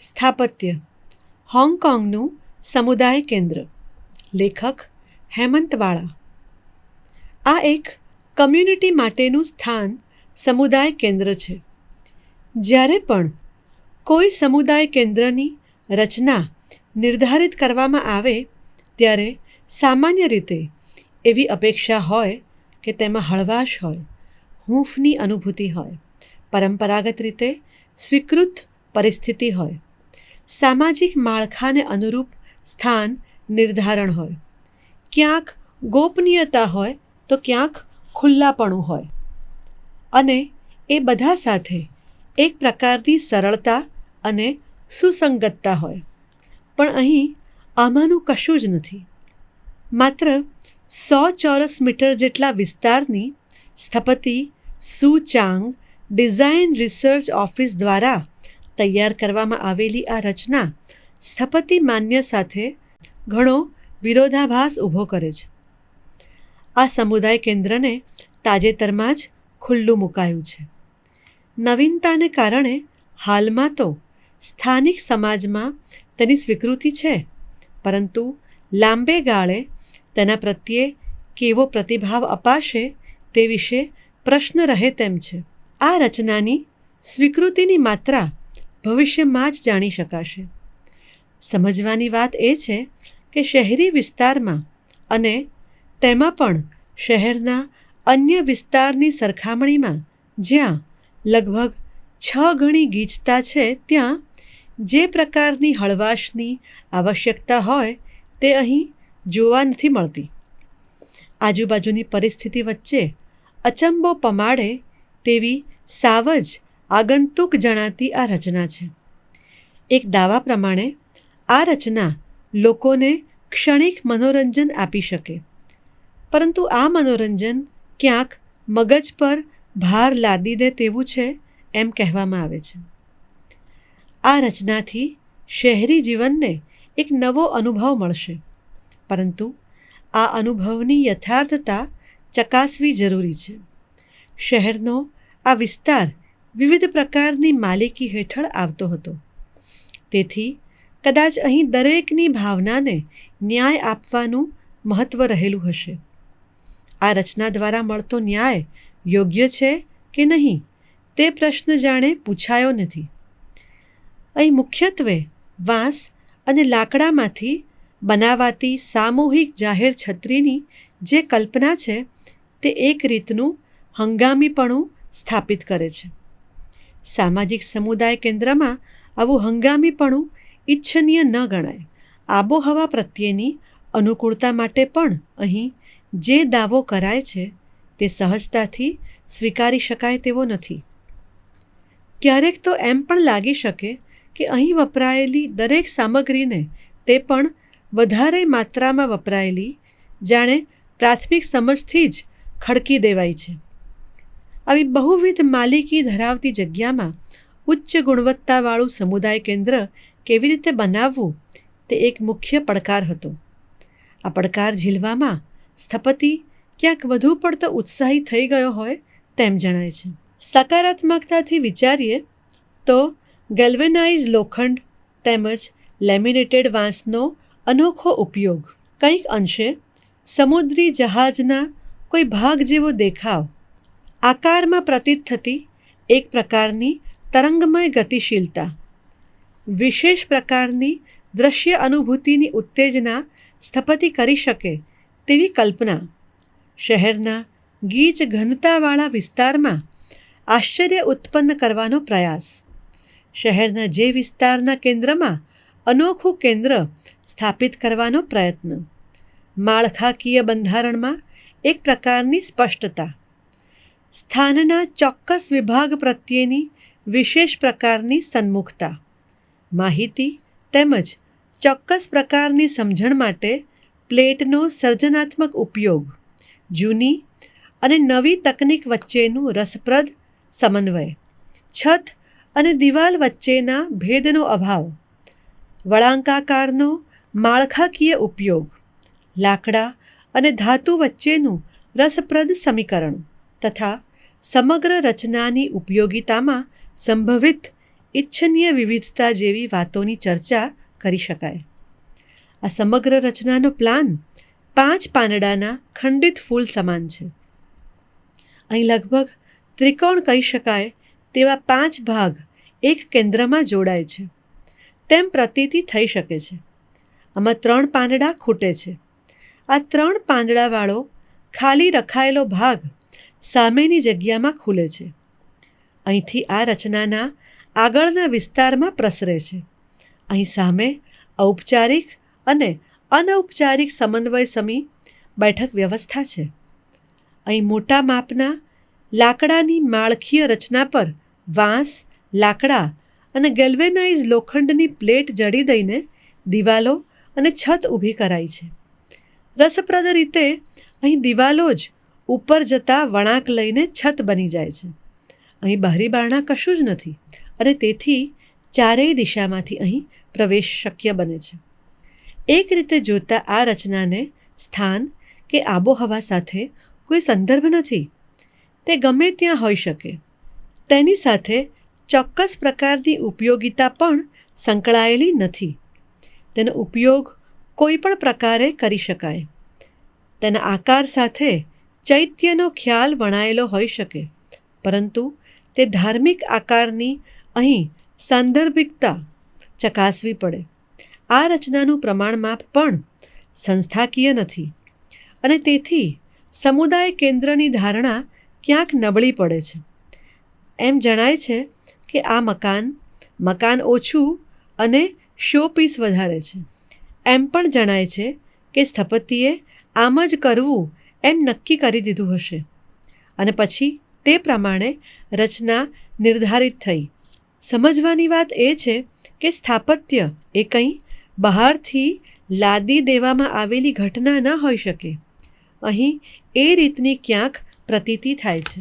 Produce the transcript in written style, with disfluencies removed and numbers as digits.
સ્થાપત્ય હોંગકોંગનું સમુદાય કેન્દ્ર. લેખક હેમંત વાળા. આ એક કમ્યુનિટી માટેનું સ્થાન સમુદાય કેન્દ્ર છે. જ્યારે પણ કોઈ સમુદાય કેન્દ્રની રચના નિર્ધારિત કરવામાં આવે ત્યારે સામાન્ય રીતે એવી અપેક્ષા હોય કે તેમાં હળવાશ હોય, હૂંફની અનુભૂતિ હોય, પરંપરાગત રીતે સ્વીકૃત પરિસ્થિતિ હોય, સામાજિક માળખાને અનુરૂપ સ્થાન નિર્ધારણ હોય, ક્યાંક ગોપનીયતા હોય તો ક્યાંક ખુલ્લાપણું હોય, અને એ બધા સાથે એક પ્રકારની સરળતા અને સુસંગતતા હોય. પણ અહીં આમાંનું કશું જ નથી. માત્ર 100 ચોરસ મીટર જેટલા વિસ્તારની સ્થપતિ સુ ચાંગ ડિઝાઇન રિસર્ચ ઓફિસ દ્વારા તૈયાર કરવામાં આવેલી આ રચના સ્થપતિ માન્ય સાથે ઘણો વિરોધાભાસ ઊભો કરે છે. આ સમુદાય કેન્દ્રને તાજેતરમાં જ ખુલ્લું મુકાયું છે. નવીનતાને કારણે હાલમાં તો સ્થાનિક સમાજમાં તેની સ્વીકૃતિ છે, પરંતુ લાંબે ગાળે તેના પ્રત્યે કેવો પ્રતિભાવ અપાશે તે વિશે પ્રશ્ન રહે તેમ છે. આ રચનાની સ્વીકૃતિની માત્રા ભવિષ્યમાં જ જાણી શકાશે. સમજવાની વાત એ છે કે શહેરી વિસ્તારમાં અને તેમાં પણ શહેરના અન્ય વિસ્તારની સરખામણીમાં જ્યાં લગભગ 6 ગણી ગીચતા છે, ત્યાં જે પ્રકારની હળવાશની આવશ્યકતા હોય તે અહીં જોવા નથી મળતી. આજુબાજુની પરિસ્થિતિ વચ્ચે અચંબો પમાડે તેવી સાવજ આગંતુક જણાતી આ રચના છે. એક દાવા પ્રમાણે આ રચના લોકોને ક્ષણિક મનોરંજન આપી શકે, પરંતુ આ મનોરંજન ક્યાંક મગજ પર ભાર લાદી દે તેવું છે એમ કહેવામાં આવે છે. આ રચનાથી શહેરી જીવનને એક નવો અનુભવ મળશે, પરંતુ આ અનુભવની યથાર્થતા ચકાસવી જરૂરી છે. શહેરનો આ વિસ્તાર વિવિધ પ્રકારની માલિકી હેઠળ આવતો હતો, તેથી કદાચ અહીં દરેકની ભાવનાને ન્યાય આપવાનું મહત્ત્વ રહેલું હશે. આ રચના દ્વારા મળતો ન્યાય યોગ્ય છે કે નહીં તે પ્રશ્ન જાણે પૂછાયો નથી. અહીં મુખ્યત્વે વાંસ અને લાકડામાંથી બનાવાતી સામૂહિક જાહેર છત્રીની જે કલ્પના છે તે એક રીતનું હંગામીપણું સ્થાપિત કરે છે. સામાજિક સમુદાય કેન્દ્રમાં આવું હંગામીપણું ઇચ્છનીય ન ગણાય. આબોહવા પ્રત્યેની અનુકૂળતા માટે પણ અહીં જે દાવો કરાય છે તે સહજતાથી સ્વીકારી શકાય તેવો નથી. ક્યારેક તો એમ પણ લાગી શકે કે અહીં વપરાયેલી દરેક સામગ્રીને તે પણ વધારે માત્રામાં વપરાયેલી જાણે પ્રાથમિક સમજથી જ ખડકી દેવાય છે. આવી બહુવિધ માલિકી ધરાવતી જગ્યામાં ઉચ્ચ ગુણવત્તાવાળું સમુદાય કેન્દ્ર કેવી રીતે બનાવવું તે એક મુખ્ય પડકાર હતો. આ પડકાર ઝીલવામાં સ્થપતિ ક્યાંક વધુ પડતો ઉત્સાહી થઈ ગયો હોય તેમ જણાય છે. સકારાત્મકતાથી વિચારીએ તો ગેલ્વેનાઇઝ લોખંડ તેમજ લેમિનેટેડ વાંસનો અનોખો ઉપયોગ, કંઈક અંશે સમુદ્રી જહાજના કોઈ ભાગ જેવો દેખાવ, આકારમાં પ્રતીત થતી એક પ્રકારની તરંગમય ગતિશીલતા, વિશેષ પ્રકારની દ્રશ્ય અનુભૂતિની ઉત્તેજના સ્થપતિ કરી શકે તેવી કલ્પના, શહેરના ગીચ ઘનતાવાળા વિસ્તારમાં આશ્ચર્ય ઉત્પન્ન કરવાનો પ્રયાસ, શહેરના જે વિસ્તારના કેન્દ્રમાં અનોખું કેન્દ્ર સ્થાપિત કરવાનો પ્રયત્ન, માળખાકીય બંધારણમાં એક પ્રકારની સ્પષ્ટતા, સ્થાનના ચોક્કસ વિભાગ પ્રત્યેની વિશેષ પ્રકારની સન્મુખતા, માહિતી તેમજ ચોક્કસ પ્રકારની સમજણ માટે પ્લેટનો સર્જનાત્મક ઉપયોગ, જૂની અને નવી તકનીક વચ્ચેનું રસપ્રદ સમન્વય, છત અને દિવાલ વચ્ચેના ભેદનો અભાવ, વળાંકાકારનો માળખાકીય ઉપયોગ, લાકડા અને ધાતુ વચ્ચેનું રસપ્રદ સમીકરણ તથા સમગ્ર રચનાની ઉપયોગિતામાં સંભવિત ઇચ્છનીય વિવિધતા જેવી વાતોની ચર્ચા કરી શકાય. આ સમગ્ર રચનાનો પ્લાન 5 પાંદડાના ખંડિત ફૂલ સમાન છે. અહીં લગભગ ત્રિકોણ કહી શકાય તેવા 5 ભાગ એક કેન્દ્રમાં જોડાય છે તેમ પ્રતીતિ થઈ શકે છે. આમાં 3 પાંદડા ખૂટે છે. આ 3 પાંદડાવાળો ખાલી રખાયેલો ભાગ સામેની જગ્યામાં ખુલે છે. અહીંથી આ રચનાના આગળના વિસ્તારમાં પ્રસરે છે. અહીં સામે ઔપચારિક અને અનૌપચારિક સમન્વય સમી બેઠક વ્યવસ્થા છે. અહીં મોટા માપના લાકડાની માળખીય રચના પર વાંસ, લાકડા અને ગેલ્વેનાઇઝ લોખંડની પ્લેટ જડી દઈને દિવાલો અને છત ઊભી કરાઈ છે. રસપ્રદ રીતે અહીં દિવાલો જ ઉપર જતા વળાંક લઈને છત બની જાય છે. અહીં બારી બારણા કશું જ નથી અને તેથી ચારેય દિશામાંથી અહીં પ્રવેશ શક્ય બને છે. એક રીતે જોતા આ રચનાને સ્થાન કે આબોહવા સાથે કોઈ સંદર્ભ નથી. તે ગમે ત્યાં હોઈ શકે. તેની સાથે ચોક્કસ પ્રકારની ઉપયોગિતા પણ સંકળાયેલી નથી. તેનો ઉપયોગ કોઈ પણ પ્રકારે કરી શકાય. તેના આકાર સાથે ચૈત્યનો ખ્યાલ વણાયેલો હોઈ શકે, પરંતુ તે ધાર્મિક આકારની અહીં સાંદર્ભિકતા ચકાસવી પડે. આ રચનાનું પ્રમાણમાપ પણ સંસ્થાકીય નથી અને તેથી સમુદાય કેન્દ્રની ધારણા ક્યાંક નબળી પડે છે. એમ જણાય છે કે આ મકાન ઓછું અને શો પીસ વધારે છે. એમ પણ જણાય છે કે સ્થપતિએ આમ જ કરવું એમ નક્કી કરી દીધું હશે અને પછી તે પ્રમાણે રચના નિર્ધારિત થઈ. સમજવાની વાત એ છે કે સ્થાપત્ય એ કંઈ બહારથી લાદી દેવામાં આવેલી ઘટના ન હોઈ શકે. અહીં એ રીતની ક્યાંક પ્રતીતિ થાય છે.